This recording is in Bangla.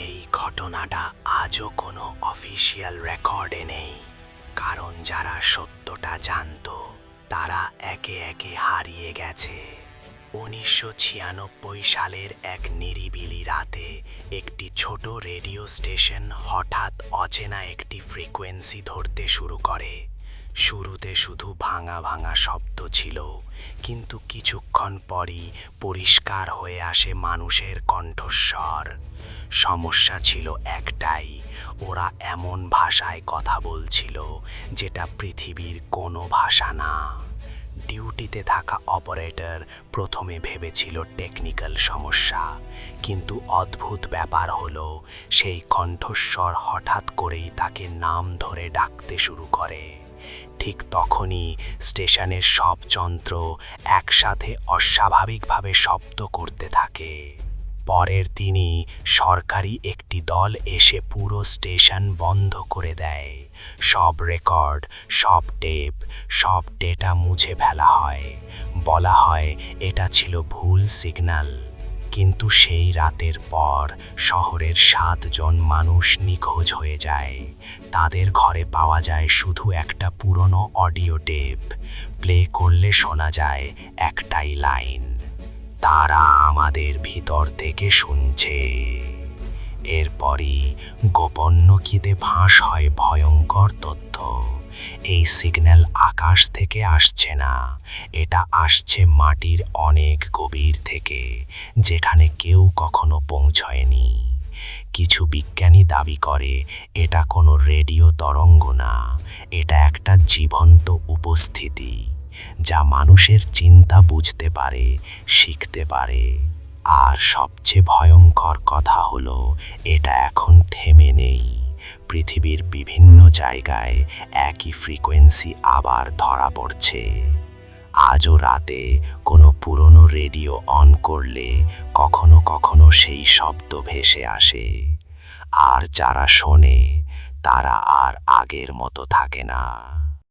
এই ঘটনাটা আজও কোনো অফিসিয়াল রেকর্ডে নেই, কারণ যারা সত্যটা জানতো তারা একে একে হারিয়ে গেছে। 1996 সালের এক নিরিবিলি রাতে একটি ছোট রেডিও স্টেশন হঠাৎ অচেনা একটি ফ্রিকোয়েন্সি ধরতে শুরু করে। শুরুতে শুধু ভাঙা ভাঙা শব্দ ছিল, কিন্তু কিছুক্ষণ পরই পরিষ্কার হয়ে আসে মানুষের কণ্ঠস্বর। সমস্যা ছিল একটাই, ওরা এমন ভাষায় কথা বলছিল যেটা পৃথিবীর কোনো ভাষা না। ডিউটিতে থাকা অপারেটর প্রথমে ভেবেছিল টেকনিক্যাল সমস্যা, কিন্তু অদ্ভুত ব্যাপার হলো সেই কণ্ঠস্বর হঠাৎ করেই তাকে নাম ধরে ডাকতে শুরু করে। ঠিক তখনই স্টেশনের সব যন্ত্র একসাথে অস্বাভাবিকভাবে শব্দ করতে থাকে। পরের দিনই সরকারি একটি দল এসে পুরো স্টেশন বন্ধ করে দেয়। সব রেকর্ড, সব টেপ, সব ডেটা মুছে ফেলা হয়। বলা হয় এটা ছিল ভুল সিগন্যাল। কিন্তু সেই রাতের পর শহরের 7 জন মানুষ নিখোঁজ হয়ে যায়। তাদের ঘরে পাওয়া যায় শুধু একটা পুরনো অডিও টেপ। প্লে করলে শোনা যায় একটাই লাইন, তারা আমাদের ভিতর থেকে শুনছে। এরপরই গোপন নথিতে ফাঁস হয় ভয়ঙ্কর তথ্য। এই সিগন্যাল আকাশ থেকে আসছে না, এটা আসছে মাটির অনেক গভীর থেকে, যেখানে কেউ কখনো পৌঁছয়নি। কিছু বিজ্ঞানী দাবি করে এটা কোনো রেডিও তরঙ্গ না, এটা একটা জীবন্ত উপস্থিতি যা মানুষের চিন্তা বুঝতে পারে, শিখতে পারে। আর সবচেয়ে ভয়ঙ্কর কথা হলো এটা এখন থেমে নেই। পৃথিবীর বিভিন্ন জায়গায় একই ফ্রিকোয়েন্সি আবার ধরা পড়ছে। আজও রাতে কোনো পুরনো রেডিও অন করলে কখনো কখনো সেই শব্দ ভেসে আসে। আর যারা শোনে তারা আর আগের মতো থাকে না।